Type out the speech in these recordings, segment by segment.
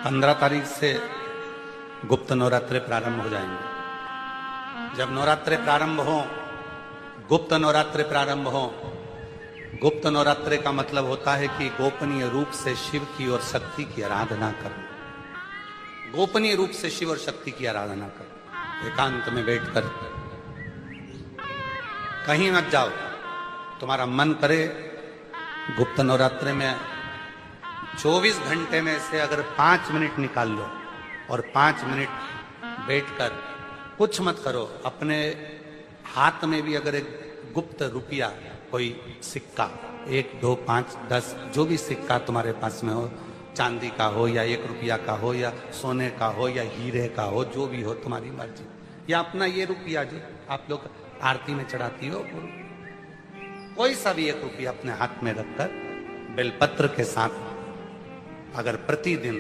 15 तारीख से गुप्त नवरात्रे प्रारंभ हो जाएंगे। जब नवरात्रे प्रारंभ हो, गुप्त नवरात्रे प्रारंभ हो, गुप्त नवरात्रे का मतलब होता है कि गोपनीय रूप से शिव की और शक्ति की आराधना करना। गोपनीय रूप से शिव और शक्ति की आराधना करना, एकांत में बैठकर, कहीं मत जाओ। तुम्हारा मन करे गुप्त नवरात्रे में 24 घंटे में से अगर 5 मिनट निकाल लो और 5 मिनट बैठकर कुछ मत करो। अपने हाथ में भी अगर एक गुप्त रुपया, कोई सिक्का, 1, 2, 5, 10 जो भी सिक्का तुम्हारे पास में हो, चांदी का हो या 1 रुपया का हो या सोने का हो या हीरे का हो, जो भी हो तुम्हारी मर्जी, या अपना ये रुपया जो आप लोग आरती में चढ़ाती हो, कोई सा भी 1 रुपया अपने हाथ में रखकर बेलपत्र के साथ अगर प्रतिदिन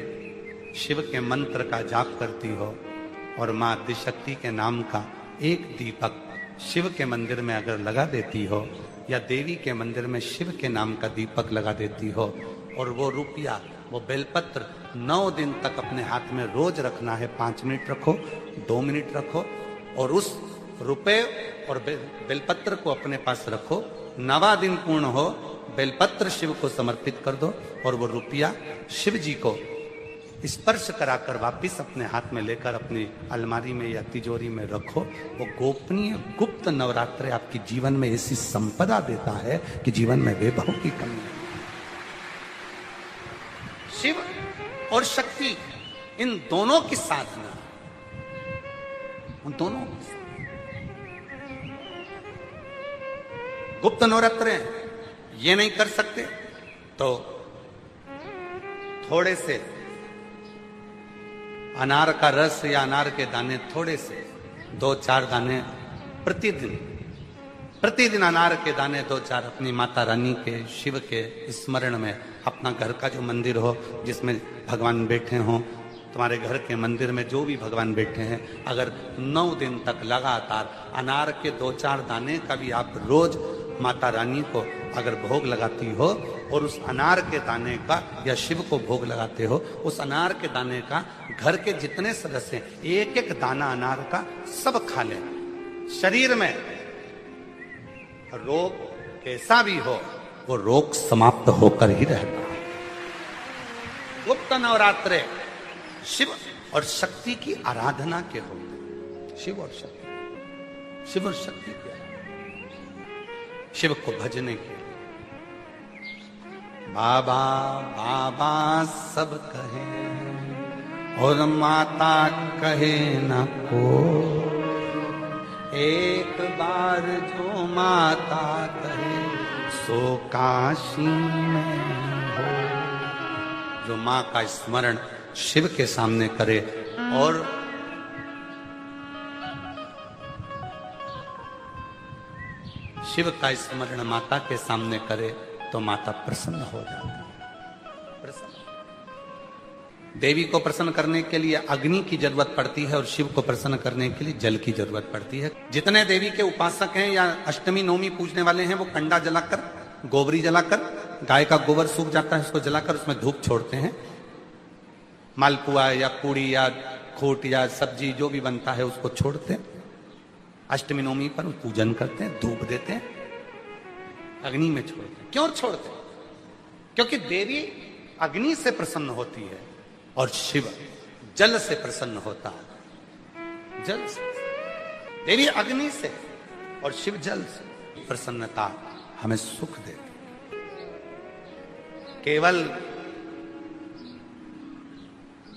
शिव के मंत्र का जाप करती हो और मां आदिशक्ति के नाम का एक दीपक शिव के मंदिर में अगर लगा देती हो, या देवी के मंदिर में शिव के नाम का दीपक लगा देती हो, और वो रुपया, वो बेलपत्र 9 दिन तक अपने हाथ में रोज रखना है। 5 मिनट रखो, 2 मिनट रखो, और उस रुपए और बेलपत्र को अपने पास रखो। 9वां दिन पूर्ण हो, बेलपत्र शिव को समर्पित कर दो और वो रुपया शिव जी को स्पर्श कराकर वापिस अपने हाथ में लेकर अपनी अलमारी में या तिजोरी में रखो। वो गोपनीय गुप्त नवरात्रे आपके जीवन में ऐसी संपदा देता है कि जीवन में वैभव की कमी नहीं। शिव और शक्ति, इन दोनों की साधना, उन दोनों की गुप्त नवरात्रे ये नहीं कर सकते तो थोड़े से अनार का रस या अनार के दाने, थोड़े से 2-4 दाने प्रतिदिन अनार के दाने 2-4 अपनी माता रानी के, शिव के स्मरण में, अपना घर का जो मंदिर हो जिसमें भगवान बैठे हों, तुम्हारे घर के मंदिर में जो भी भगवान बैठे हैं, अगर 9 दिन तक लगातार अनार के 2-4 दाने का भी आप रोज माता रानी को अगर भोग लगाती हो और उस अनार के दाने का या शिव को भोग लगाते हो, उस अनार के दाने का घर के जितने सदस्य हैं, 1-1 दाना अनार का सब खा लें। शरीर में रोग कैसा भी हो, वो रोग समाप्त होकर ही रहता है। गुप्त नवरात्रे शिव और शक्ति की आराधना के होते। शिव और शक्ति, शिव और शक्ति के, शिव को भजने के। बाबा बाबा सब कहे और माता कहे न को, एक बार जो माता कहे सो काशी में हो। जो मां का स्मरण शिव के सामने करे और शिव का स्मरण माता के सामने करे तो माता प्रसन्न हो जाती है। प्रसन्न। देवी को प्रसन्न करने के लिए अग्नि की जरूरत पड़ती है और शिव को प्रसन्न करने के लिए जल की जरूरत पड़ती है। जितने देवी के उपासक हैं या अष्टमी नवमी पूजने वाले हैं, वो कंडा जलाकर, गोबरी जलाकर, गाय का गोबर सूख जाता है उसको जलाकर उसमें धूप छोड़ते हैं। मालपुआ या पूड़ी या खोट या सब्जी जो भी बनता है उसको छोड़ते हैं। अष्टमी नवमी पर पूजन करते हैं, धूप देते हैं, अग्नि में छोड़ते हैं। क्यों छोड़ते हैं? क्योंकि देवी अग्नि से प्रसन्न होती है और शिव जल से प्रसन्न होता है। जल से, देवी अग्नि से और शिव जल से। प्रसन्नता हमें सुख देती। केवल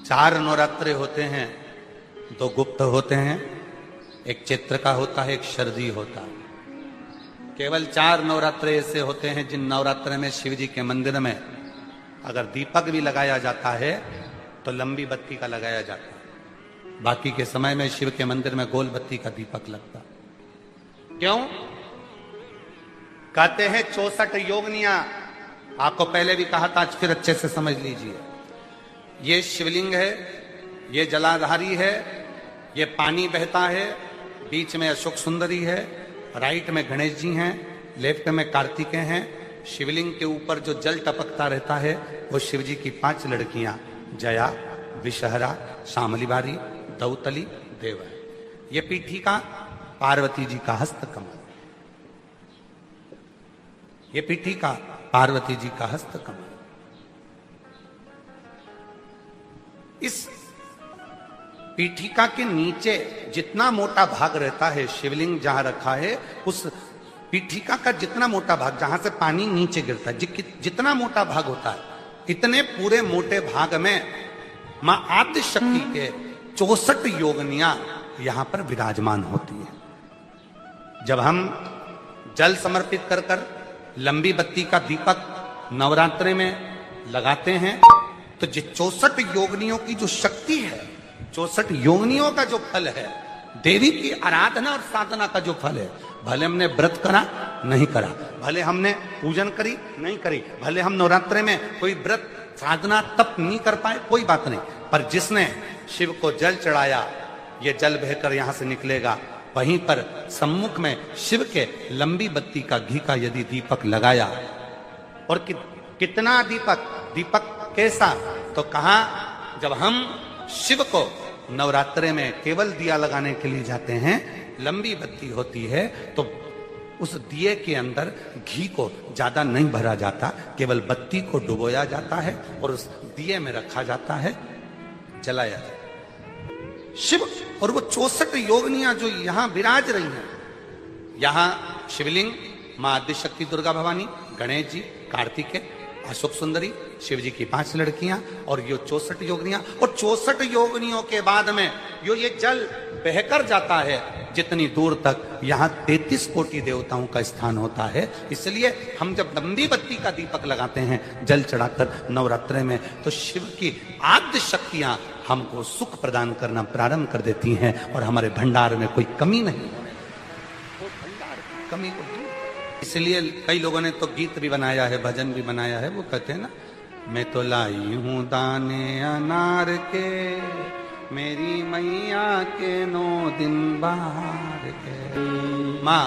4 नवरात्रे होते हैं, 2 गुप्त होते हैं, एक चैत्र का होता है, एक शरदी होता है। केवल 4 नवरात्रे ऐसे होते हैं जिन नवरात्रे में शिव जी के मंदिर में अगर दीपक भी लगाया जाता है तो लंबी बत्ती का लगाया जाता है। बाकी के समय में शिव के मंदिर में गोल बत्ती का दीपक लगता। क्यों? कहते हैं 64 योगनियां। आपको पहले भी कहा था, आज फिर अच्छे से समझ लीजिए। ये शिवलिंग है, ये जलाधारी है, ये पानी बहता है, बीच में अशोक सुंदरी है, राइट में गणेश जी हैं, लेफ्ट में कार्तिकेय हैं, शिवलिंग के ऊपर जो जल टपकता रहता है वो शिव जी की 5 लड़कियां, जया, विषहरा, शामलीबारी, दौतली, देव है। ये पीठिका पार्वती जी का हस्त कमल, ये पीठिका पार्वती जी का हस्त कमल। इस पीठिका के नीचे जितना मोटा भाग रहता है, शिवलिंग जहां रखा है, उस पीठिका का जितना मोटा भाग, जहां से पानी नीचे गिरता है, जितना मोटा भाग होता है, इतने पूरे मोटे भाग में मां आद्य शक्ति के 64 योगनियां यहां पर विराजमान होती है। जब हम जल समर्पित कर कर लंबी बत्ती का दीपक नवरात्रि में लगाते हैं, तो जो 64 योगनियों की जो शक्ति है, 64 योगनियों का जो फल है, देवी की आराधना और साधना का जो फल है, भले हमने व्रत करा नहीं करा, भले हमने पूजन करी नहीं करी, भले हम नवरात्रि में कोई व्रत साधना तप नहीं कर पाए, कोई बात नहीं, पर जिसने शिव को जल चढ़ाया, ये जल बहकर यहां से निकलेगा, वहीं पर सम्मुख में शिव के लंबी बत्ती का घी का यदि दीपक लगाया, और कितना दीपक कैसा, तो कहा जब हम शिव को नवरात्रे में केवल दिया लगाने के लिए जाते हैं, लंबी बत्ती होती है, तो उस दिए के अंदर घी को ज्यादा नहीं भरा जाता, केवल बत्ती को डुबोया जाता है और उस दिए में रखा जाता है, जलाया जाता है। शिव और वो 64 योगनियां जो यहां विराज रही हैं, यहां शिवलिंग मां आद्यशक्ति दुर्गा भवानी, गणेश जी, कार्तिकेय, अशोक सुंदरी, शिव जी की 5 लड़कियां और ये 64 योगनियां, और 64 योगनियों के बाद में ये जल बहकर जाता है जितनी दूर तक, यहां 33 कोटि देवताओं का स्थान होता है। इसलिए हम जब लंबी बत्ती का दीपक लगाते हैं जल चढ़ाकर नवरात्रि में, तो शिव की आद्य शक्तियां हमको सुख प्रदान करना प्रारंभ कर देती हैं और हमारे भंडार में कोई कमी नहीं, वो भंडार की कमी को दूर। इसलिए कई लोगों ने तो गीत भी बनाया है, भजन भी बनाया है, वो कहते हैं ना, मैं तो लाई हूं दाने अनार के, मेरी मैया के 9 दिन बाहर के। माँ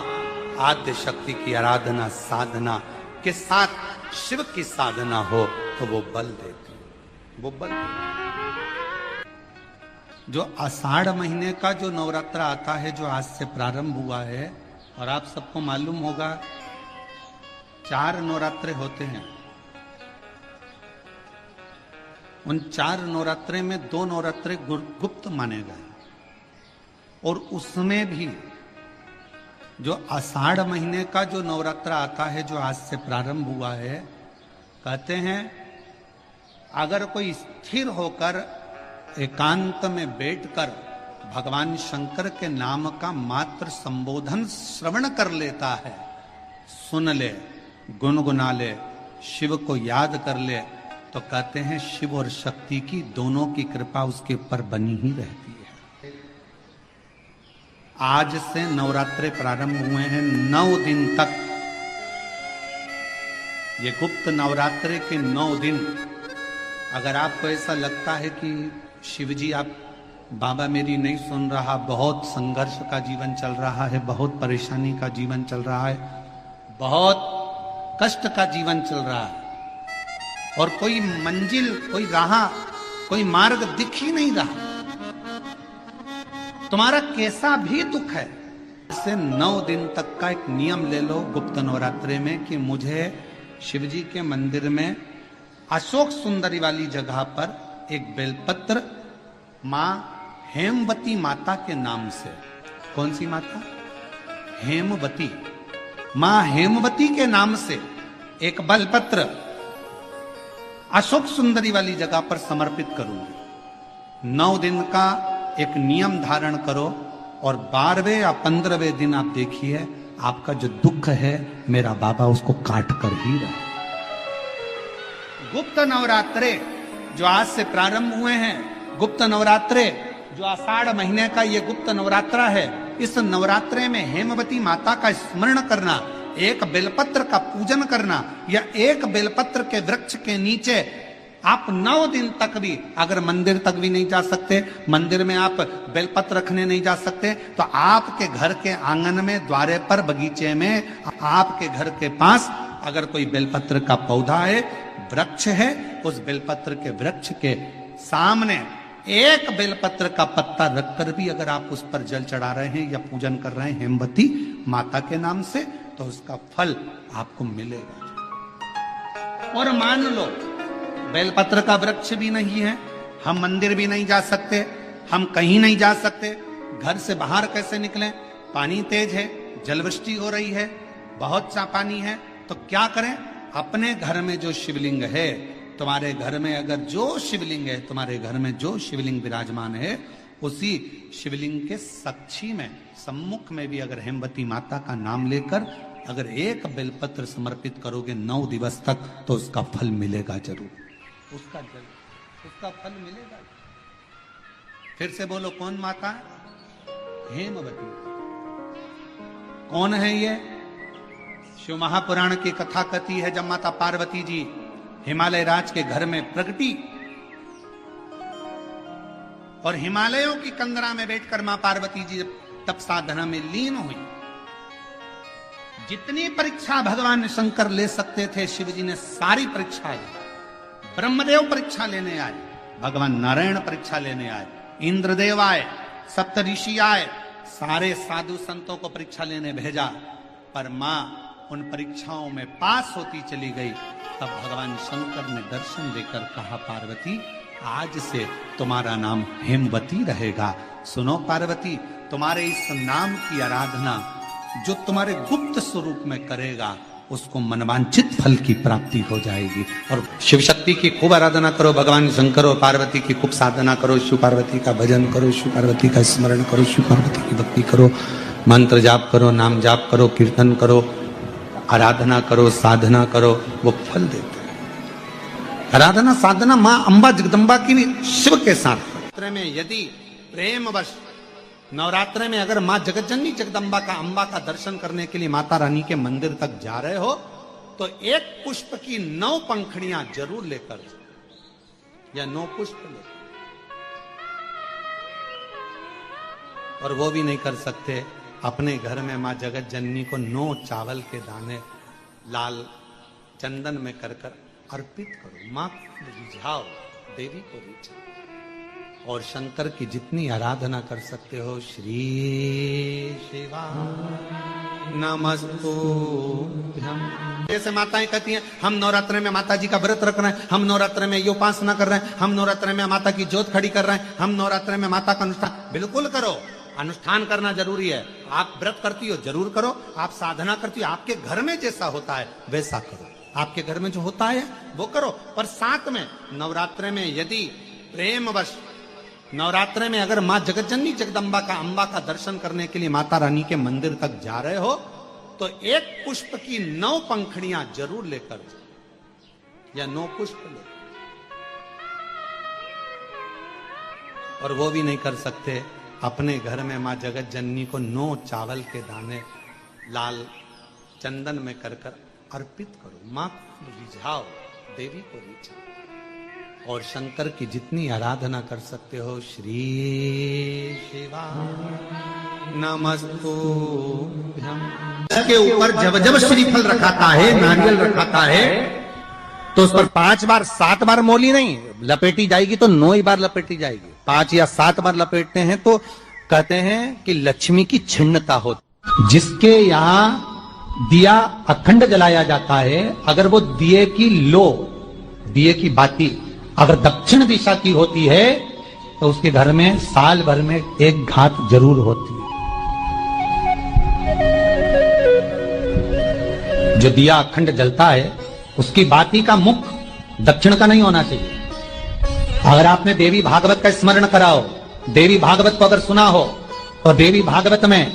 आद्य शक्ति की आराधना साधना के साथ शिव की साधना हो तो वो बल देती है, वो बल देती। जो आषाढ़ महीने का जो नवरात्र आता है, जो आज से प्रारंभ हुआ है, और आप सबको मालूम होगा 4 नवरात्रे होते हैं, उन 4 नवरात्रे में 2 नवरात्रे गुप्त माने गए, और उसमें भी जो आषाढ़ महीने का जो नवरात्र आता है, जो आज से प्रारंभ हुआ है, कहते हैं अगर कोई स्थिर होकर एकांत में बैठकर भगवान शंकर के नाम का मात्र संबोधन श्रवण कर लेता है, सुन ले, गुनगुना ले, शिव को याद कर ले, तो कहते हैं शिव और शक्ति की दोनों की कृपा उसके ऊपर बनी ही रहती है। आज से नवरात्रे प्रारंभ हुए हैं, 9 दिन तक, ये गुप्त नवरात्रे के 9 दिन। अगर आपको ऐसा लगता है कि शिवजी आप बाबा मेरी नहीं सुन रहा, बहुत संघर्ष का जीवन चल रहा है, बहुत परेशानी का जीवन चल रहा है, बहुत कष्ट का जीवन चल रहा है, और कोई मंजिल, कोई राह, कोई मार्ग दिख ही नहीं रहा, तुम्हारा कैसा भी दुख है, इससे 9 दिन तक का एक नियम ले लो गुप्त नवरात्रे में कि मुझे शिवजी के मंदिर में अशोक सुंदरी वाली जगह पर एक बेलपत्र मां हेमवती माता के नाम से, कौन सी माता? हेमवती, मां हेमवती के नाम से एक बेलपत्र अशोक सुंदरी वाली जगह पर समर्पित करूंगी। 9 दिन का एक नियम धारण करो, और 12वें या 15वें दिन आप देखिए आपका जो दुख है मेरा बाबा उसको काट कर ही रहा। गुप्त नवरात्रे जो आज से प्रारंभ हुए हैं, गुप्त नवरात्रे जो आषाढ़ महीने का ये गुप्त नवरात्रा है, इस नवरात्रे में हेमवती माता का स्मरण करना, एक बेलपत्र का पूजन करना, या एक बेलपत्र के वृक्ष के नीचे आप 9 दिन तक भी, अगर मंदिर तक भी नहीं जा सकते, मंदिर में आप बेलपत्र रखने नहीं जा सकते, तो आपके घर के आंगन में, द्वारे पर, बगीचे में, आपके घर के पास अगर कोई बेलपत्र का पौधा है, वृक्ष है, उस बेलपत्र के वृक्ष के सामने एक बेलपत्र का पत्ता रखकर भी अगर आप उस पर जल चढ़ा रहे हैं या पूजन कर रहे हैं हेमवती माता के नाम से, तो उसका फल आपको मिलेगा। और मान लो बेलपत्र का वृक्ष भी नहीं है, हम मंदिर भी नहीं जा सकते, हम कहीं नहीं जा सकते, घर से बाहर कैसे निकलें, पानी तेज है, जलवृष्टि हो रही है, बहुत सा पानी है, तो क्या करें? अपने घर में जो शिवलिंग है, तुम्हारे घर में अगर जो शिवलिंग है, तुम्हारे घर में जो शिवलिंग विराजमान है, उसी शिवलिंग के साक्षी में, सम्मुख में भी अगर हेमवती माता का नाम लेकर अगर एक बेलपत्र समर्पित करोगे 9 दिवस तक, तो उसका फल मिलेगा जरूर, उसका फल मिलेगा। फिर से बोलो, कौन माता? हेमवती। कौन है ये? शिव महापुराण की कथा कथी है, जब माता पार्वती जी हिमालय राज के घर में प्रगटी और हिमालयों की कंदरा में बैठकर मां पार्वती जी तप साधना में लीन हुई। जितनी परीक्षा भगवान शंकर ले सकते थे, शिव जी ने सारी परीक्षा ली। ब्रह्मदेव परीक्षा लेने आए, भगवान नारायण परीक्षा लेने आए, इंद्रदेव आए, सप्त ऋषि आए, सारे साधु संतों को परीक्षा लेने भेजा, पर मां उन परीक्षाओं में पास होती चली गई। तब भगवान शंकर ने दर्शन देकर कहा, पार्वती आज से तुम्हारा नाम हेमवती रहेगा। सुनो पार्वती, तुम्हारे इस नाम की आराधना जो तुम्हारे गुप्त स्वरूप में करेगा, उसको मनवांचित फल की प्राप्ति हो जाएगी। और शिव शक्ति की खूब आराधना करो, भगवान शंकर और पार्वती की खूब साधना करो, शिव पार्वती का भजन करो, शिव पार्वती का स्मरण करो, शिव पार्वती की भक्ति करो, मंत्र जाप करो, नाम जाप करो, कीर्तन करो, आराधना करो, साधना करो, वो फल देते हैं। आराधना साधना मां अंबा जगदम्बा की शिव के साथ। नवरात्र में यदि प्रेमवश नवरात्र में अगर मां जगतजननी जगदम्बा का अंबा का दर्शन करने के लिए माता रानी के मंदिर तक जा रहे हो, तो एक पुष्प की 9 पंखुड़ियां जरूर लेकर, या 9 पुष्प लेकर। और वो भी नहीं कर सकते, अपने घर में मां जगत जननी को 9 चावल के दाने लाल चंदन में कर कर अर्पित करो। मां को रिझाओ, देवी को रिझाओ। और शंकर की जितनी आराधना कर सकते हो, श्री शिवा नमस्तुभ्यं। जैसे माताएं कहती हैं, हम नवरात्र में माता जी का व्रत रख रहे हैं, हम नवरात्र में ये उपासना कर रहे हैं, हम नवरात्र में माता की ज्योत खड़ी कर रहे हैं, हम नवरात्र में माता का अनुष्ठान। बिल्कुल करो, अनुष्ठान करना जरूरी है। आप व्रत करती हो जरूर करो, आप साधना करती हो, आपके घर में जैसा होता है वैसा करो, आपके घर में जो होता है वो करो। पर साथ में नवरात्र में यदि प्रेमवश नवरात्र में अगर मां जगतजननी जगदम्बा का अंबा का दर्शन करने के लिए माता रानी के मंदिर तक जा रहे हो, तो एक पुष्प की 9 पंखुड़ियां जरूर लेकर, या 9 पुष्प लेकर। और वो भी नहीं कर सकते, अपने घर में मां जगत जननी को 9 चावल के दाने लाल चंदन में कर कर अर्पित करो। मां को रिझाओ, देवी को रिझाओ। और शंकर की जितनी आराधना कर सकते हो, श्री शिवा नमस्तुभ्यं। के ऊपर जब जब श्रीफल रखाता है, नारियल रखाता है, तो उस पर 5 बार 7 बार मोली नहीं लपेटी जाएगी, तो 9 ही बार लपेटी जाएगी। 5 या 7 बार लपेटते हैं तो कहते हैं कि लक्ष्मी की छिन्नता होती। जिसके यहाँ दिया अखंड जलाया जाता है, अगर वो दिए की बाती अगर दक्षिण दिशा की होती है, तो उसके घर में साल भर में एक घात जरूर होती है। जो दिया अखंड जलता है, उसकी बाती का मुख दक्षिण का नहीं होना चाहिए। अगर आपने देवी भागवत का स्मरण कराओ, देवी भागवत को अगर सुना हो, तो देवी भागवत में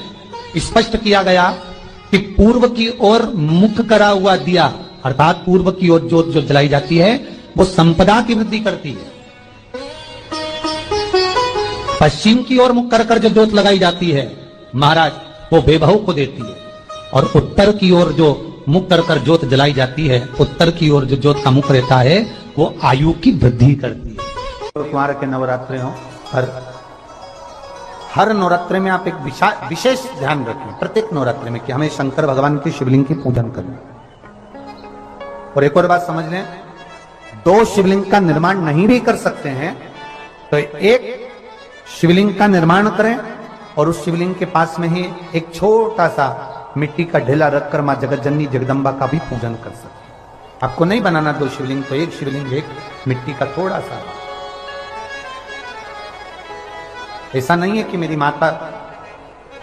स्पष्ट किया गया कि पूर्व की ओर मुख करा हुआ दिया, अर्थात पूर्व की ओर ज्योत जो जलाई जाती है, वो संपदा की वृद्धि करती है। पश्चिम की ओर मुख कर जो ज्योत लगाई जाती है महाराज, वो बेबहू को देती है। और उत्तर की ओर जो मुख कर ज्योत जलाई जाती है, उत्तर की ओर जो ज्योत का मुख रहता है, वो आयु की वृद्धि करती है। कुमार के नवरात्रे हो, हर नवरात्रे में आप एक विशेष ध्यान रखें, प्रत्येक नवरात्रे में, कि हमें शंकर भगवान की शिवलिंग की पूजन करना। और एक और बात समझ लें, 2 शिवलिंग का निर्माण नहीं भी कर सकते हैं, तो एक शिवलिंग का निर्माण करें और उस शिवलिंग के पास में ही एक छोटा सा मिट्टी का ढेला रखकर मां जगतजननी जगदम्बा का भी पूजन कर सकते। आपको नहीं बनाना 2 शिवलिंग, तो एक शिवलिंग, एक मिट्टी का थोड़ा सा। ऐसा नहीं है कि मेरी माता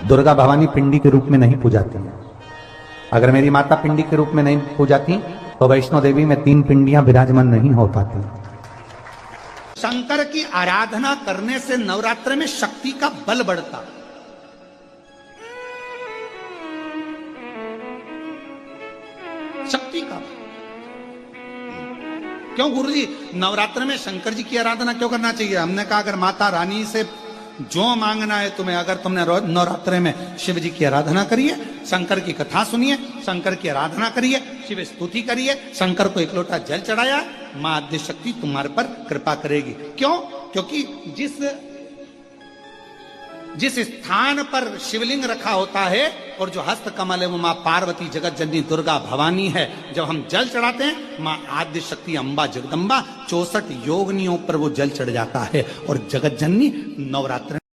दुर्गा भवानी पिंडी के रूप में नहीं पूजाती है। अगर मेरी माता पिंडी के रूप में नहीं पूजाती तो वैष्णो देवी में 3 पिंडियां विराजमान नहीं हो पाती। शंकर की आराधना करने से नवरात्र में शक्ति का बल बढ़ता। शक्ति का, क्यों गुरुजी नवरात्र में शंकर जी की आराधना क्यों करना चाहिए? हमने कहा अगर माता रानी से जो मांगना है तुम्हें, अगर तुमने नवरात्र में शिव जी की आराधना करिए, शंकर की कथा सुनिए, शंकर की आराधना करिए, शिव स्तुति करिए, शंकर को 1 लोटा जल चढ़ाया, मां आद्य शक्ति तुम्हारे पर कृपा करेगी। क्यों? क्योंकि जिस स्थान पर शिवलिंग रखा होता है और जो हस्त कमल है वो मां पार्वती जगत जननी दुर्गा भवानी है। जब हम जल चढ़ाते हैं मां आद्य शक्ति अम्बा जगदम्बा 64 योगनियों पर वो जल चढ़ जाता है और जगत जननी नवरात्र